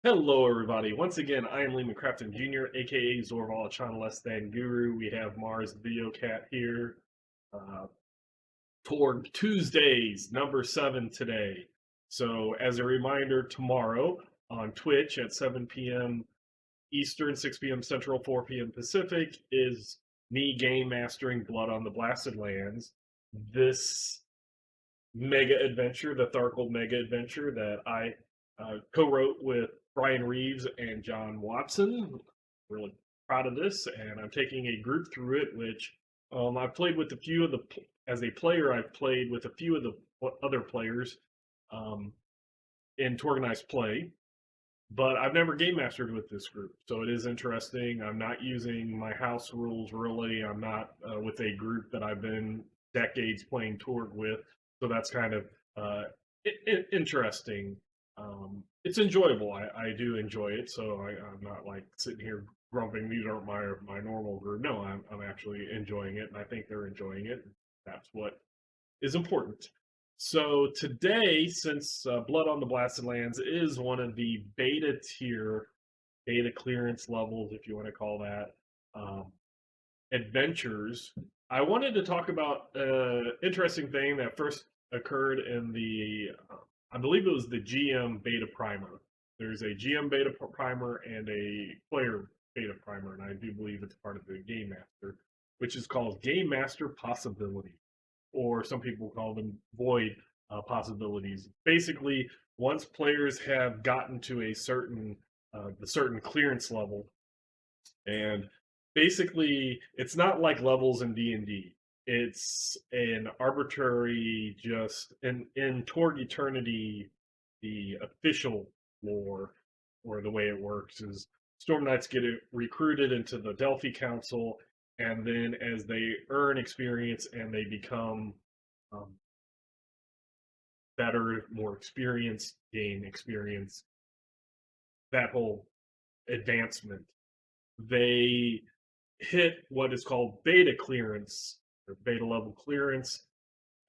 Hello, everybody. Once again, I am Lehman Crafton Jr., aka Zorval Chana Less Than Guru. We have Mars the Video Cat here. Uh, Torg Tuesdays, number 7 today. So, as a reminder, tomorrow on Twitch at 7 p.m. Eastern, 6 p.m. Central, 4 p.m. Pacific is me game mastering Blood on the Blasted Lands. This mega adventure, the Tharkle mega adventure that I co-wrote with Brian Reeves and John Watson. Really proud of this, and I'm taking a group through it, which I've played with a few of the as a player. I've played with a few of the other players um, in organized play, but I've never game mastered with this group, so it is interesting. I'm not using my house rules really. I'm not with a group that I've been decades playing Torg with, so that's kind of interesting. It's enjoyable. I do enjoy it, so I'm not like sitting here grumping. These aren't my normal group. No, I'm actually enjoying it, and I think they're enjoying it. That's what is important. So today, since Blood on the Blasted Lands is one of the beta tier, beta clearance levels, if you want to call that, um, adventures, I wanted to talk about an interesting thing that first occurred in I believe it was the GM beta primer. There's a GM beta primer and a player beta primer, and I do believe it's part of the Game Master, which is called Game Master Possibility, or some people call them void possibilities. Basically, once players have gotten to a certain clearance level, and basically it's not like levels in D&D. It's an arbitrary, just in Torg Eternity, the official lore, or the way it works is Storm Knights get recruited into the Delphi Council, and then as they earn experience and they become um, better, more experienced, gain experience, that whole advancement, they hit what is called beta clearance or beta level clearance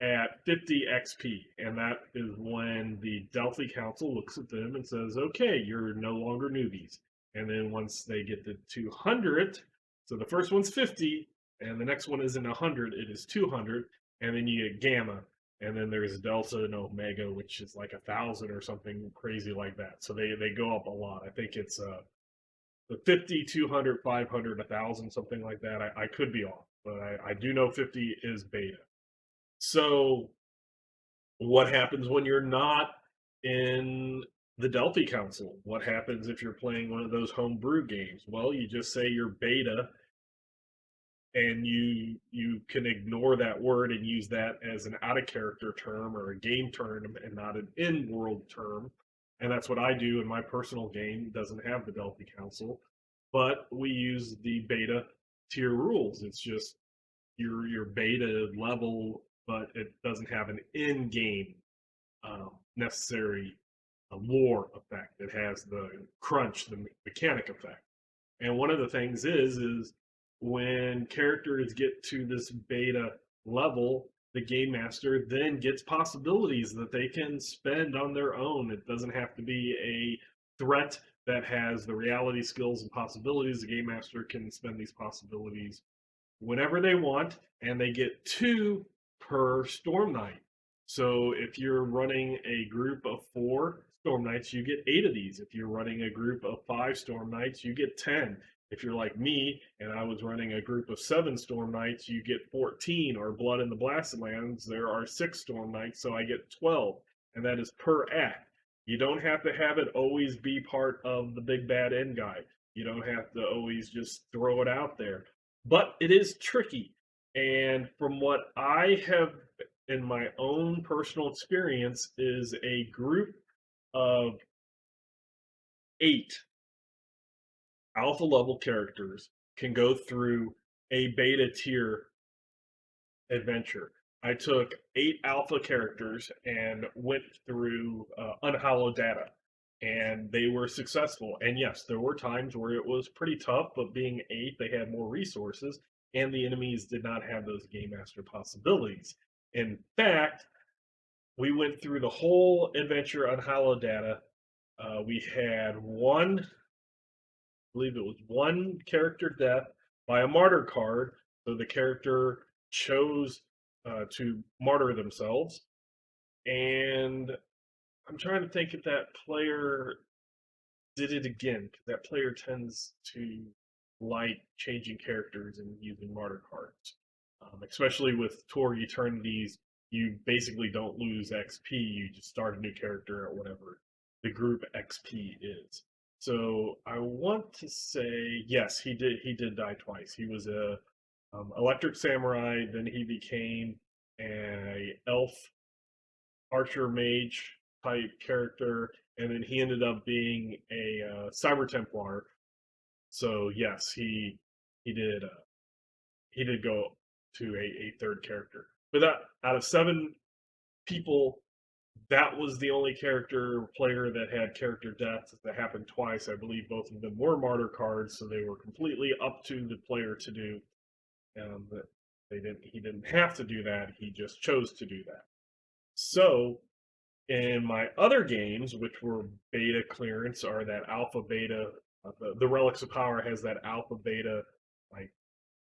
at 50 XP. And that is when the Delphi Council looks at them and says, okay, you're no longer newbies. And then once they get to 200, so the first one's 50, and the next one isn't 100, it is 200. And then you get Gamma. And then there's Delta and Omega, which is like 1,000 or something crazy like that. So they go up a lot. I think it's the 50, 200, 500, 1,000, something like that. I could be off, but I do know 50 is beta. So, what happens when you're not in the Delphi Council? What happens if you're playing one of those homebrew games? Well, you just say you're beta, and you can ignore that word and use that as an out of character term or a game term and not an in world term. And that's what I do in my personal game. It doesn't have the Delphi Council, but we use the beta tier rules. It's just your beta level, but it doesn't have an in game necessary lore effect. It has the crunch, the mechanic effect. And one of the things is when characters get to this beta level, the game master then gets possibilities that they can spend on their own. It doesn't have to be a threat that has the reality skills and possibilities. The game master can spend these possibilities whenever they want, and they get two per Storm Knight. So if you're running a group of 4 Storm Knights, you get 8 of these. If you're running a group of 5 Storm Knights, you get 10. If you're like me and I was running a group of 7 Storm Knights, you get 14. Or Blood in the Blasted Lands, there are 6 Storm Knights, so I get 12. And that is per act. You don't have to have it always be part of the big bad end guy. You don't have to always just throw it out there, but it is tricky. And from what I have in my own personal experience, is a group of 8 alpha level characters can go through a beta tier adventure. I took 8 alpha characters and went through unhallowed data, and they were successful. And yes, there were times where it was pretty tough, but being 8, they had more resources, and the enemies did not have those game master possibilities. In fact, we went through the whole adventure unhallowed data We had one, I believe it was one character death by a martyr card. So the character chose to martyr themselves. And I'm trying to think if that player did it again, because that player tends to like changing characters and using martyr cards. Especially with Torg Eternities, you basically don't lose XP. You just start a new character at whatever the group XP is. So I want to say yes, he did. He did die twice. He was a electric samurai. Then he became a elf archer mage type character, and then he ended up being a cyber templar. So yes, he did go to a third character. But that out of 7 people, that was the only character player that had character deaths that happened twice. I believe both of them were martyr cards, so they were completely up to the player to do. That he didn't have to do that. He just chose to do that. So in my other games, which were beta clearance, are that alpha beta. The Relics of Power has that alpha beta, like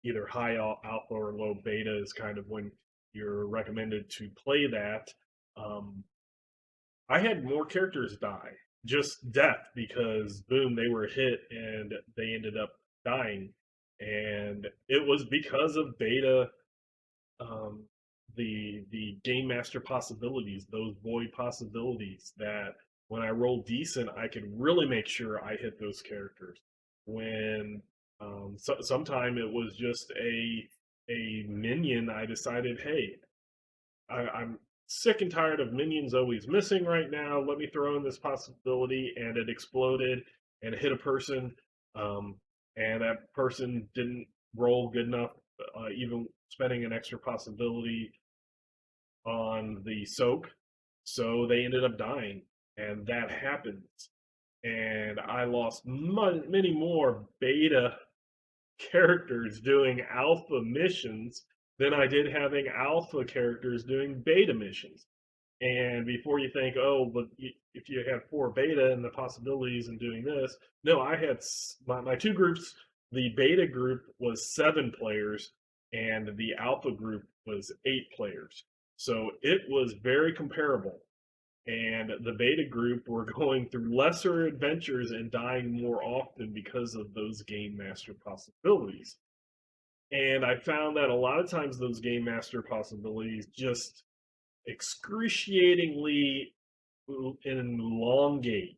either high alpha or low beta is kind of when you're recommended to play that. Um, I had more characters die, just death, because boom, they were hit and they ended up dying. And it was because of beta, um, the game master possibilities, those void possibilities that when I rolled decent, I could really make sure I hit those characters. When sometime it was just a minion, I decided, hey, I'm sick and tired of minions always missing right now. Let me throw in this possibility, and it exploded and hit a person, um, and that person didn't roll good enough, even spending an extra possibility on the soak, so they ended up dying, and that happens. And I lost many more beta characters doing alpha missions than I did having alpha characters doing beta missions. And before you think, oh, but if you have 4 beta and the possibilities in doing this, no, I had my 2 groups. The beta group was 7 players, and the alpha group was 8 players. So it was very comparable. And the beta group were going through lesser adventures and dying more often because of those game master possibilities. And I found that a lot of times those game master possibilities just excruciatingly elongate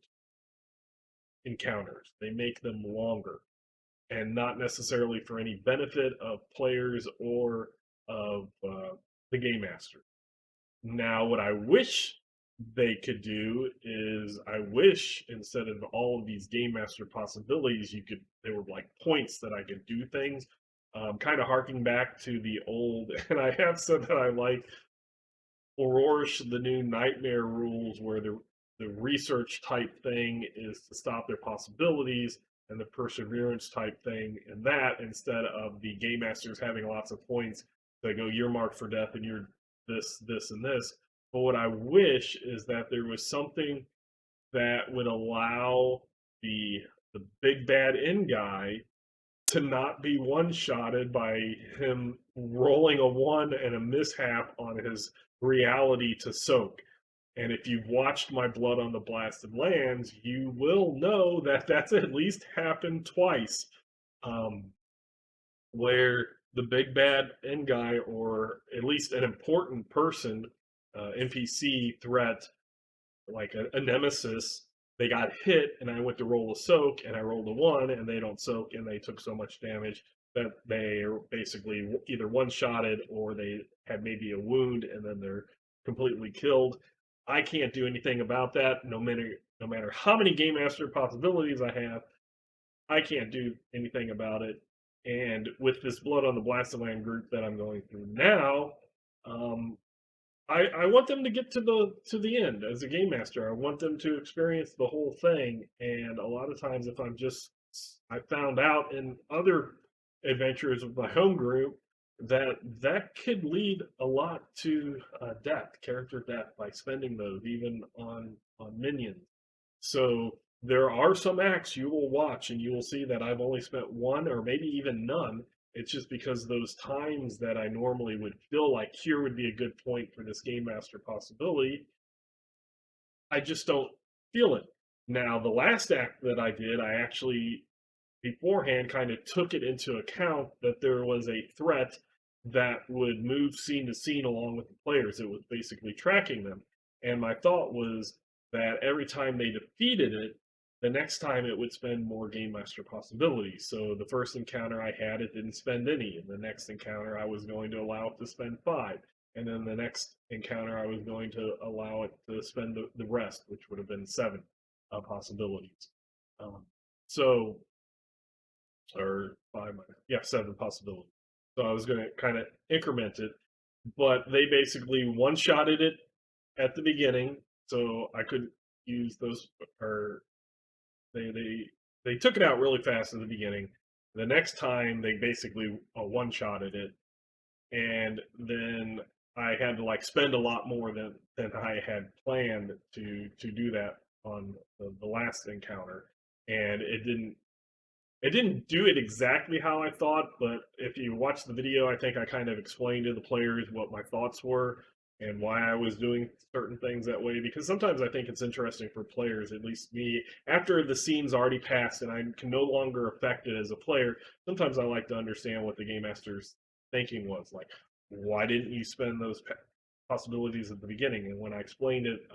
encounters. They make them longer, and not necessarily for any benefit of players or of the game master. Now, what I wish they could do is, I wish instead of all of these game master possibilities, there were like points that I could do things. Kind of harking back to the old, and I have said that I like Aurorish, the new nightmare rules, where the research type thing is to stop their possibilities, and the perseverance type thing and that, instead of the game masters having lots of points that go, you're marked for death and you're this and this. But what I wish is that there was something that would allow the the big bad end guy to not be one shotted by him rolling a 1 and a mishap on his reality to soak. And if you've watched my Blood on the Blasted Lands, you will know that that's at least happened twice, um, where the big bad end guy, or at least an important person, NPC threat, like a nemesis, they got hit, and I went to roll a soak, and I rolled a 1, and they don't soak, and they took so much damage that they are basically either one-shotted or they had maybe a wound, and then they're completely killed. I can't do anything about that. No matter how many game master possibilities I have, I can't do anything about it. And with this Blood on the Blasted Land group that I'm going through now, um, I want them to get to the end as a game master. I want them to experience the whole thing. And a lot of times, if I found out in other adventures with my home group that that could lead a lot to death, character death, by spending those even on minions. So there are some acts you will watch and you will see that I've only spent one or maybe even none. It's just because those times that I normally would feel like here would be a good point for this game master possibility, I just don't feel it. Now, the last act that I did, I actually beforehand kind of took it into account that there was a threat that would move scene to scene along with the players. It was basically tracking them. And my thought was that every time they defeated it, the next time it would spend more game master possibilities. So the first encounter I had, it didn't spend any. And the next encounter, I was going to allow it to spend five. And then the next encounter, I was going to allow it to spend the rest, which would have been seven possibilities. Um, so or five, yeah, seven possibilities. So I was going to kind of increment it, but they basically one-shotted it at the beginning, so I couldn't use those. Or they took it out really fast at the beginning. The next time they basically one-shotted it, and then I had to like spend a lot more than I had planned to do that on the last encounter, and it didn't do it exactly how I thought, but if you watch the video, I think I kind of explained to the players what my thoughts were and why I was doing certain things that way. Because sometimes I think it's interesting for players, at least me, after the scene's already passed and I can no longer affect it as a player. Sometimes I like to understand what the game master's thinking was. Like, why didn't you spend those possibilities at the beginning? And when I explained it,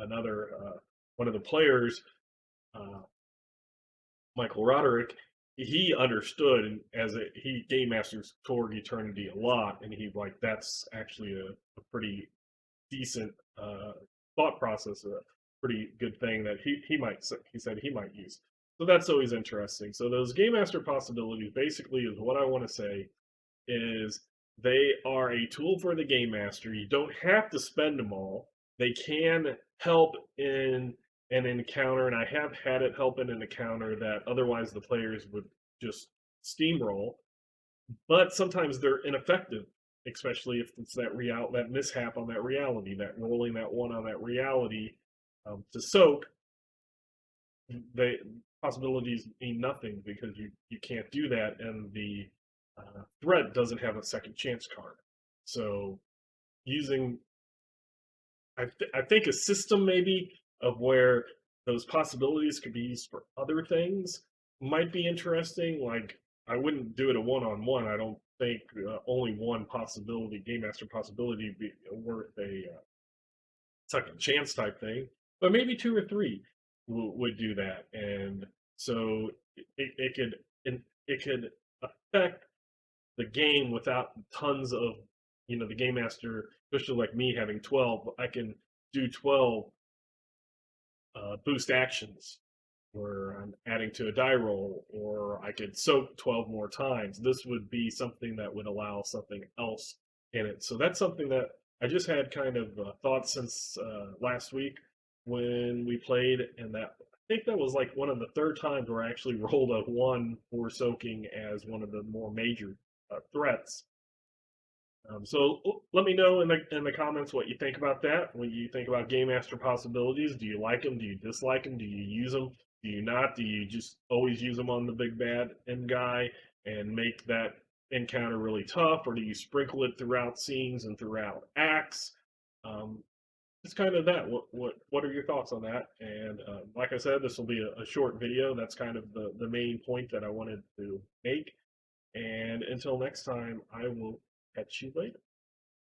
one of the players, uh, Michael Roderick, he understood as he game masters Torg Eternity a lot, and he's like, that's actually a pretty decent thought process, a pretty good thing that he said he might use. So that's always interesting. So those game master possibilities basically is what I want to say is they are a tool for the game master. You don't have to spend them all. They can help in an encounter, and I have had it help in an encounter that otherwise the players would just steamroll. But sometimes they're ineffective, especially if it's that mishap on that reality, that rolling that one on that reality to soak. The possibilities mean nothing because you can't do that, and the threat doesn't have a second chance card. So using, I think a system maybe of where those possibilities could be used for other things might be interesting. Like I wouldn't do it a one-on-one. I don't think only one possibility, game master possibility, would be worth a second chance type thing, but maybe two or three would do that, and so it could it could affect the game without tons of the game master, especially like me having 12. I can do 12 boost actions where I'm adding to a die roll, or I could soak 12 more times. This would be something that would allow something else in it. So that's something that I just had kind of thoughts since last week when we played, and that I think that was like one of the third times where I actually rolled a one for soaking as one of the more major threats. So let me know in the comments what you think about that. What you think about game master possibilities? Do you like them? Do you dislike them? Do you use them? Do you not? Do you just always use them on the big bad end guy and make that encounter really tough, or do you sprinkle it throughout scenes and throughout acts? Um, it's kind of that. What are your thoughts on that? And like I said, this will be a short video. That's kind of the main point that I wanted to make. And until next time, I will catch you later.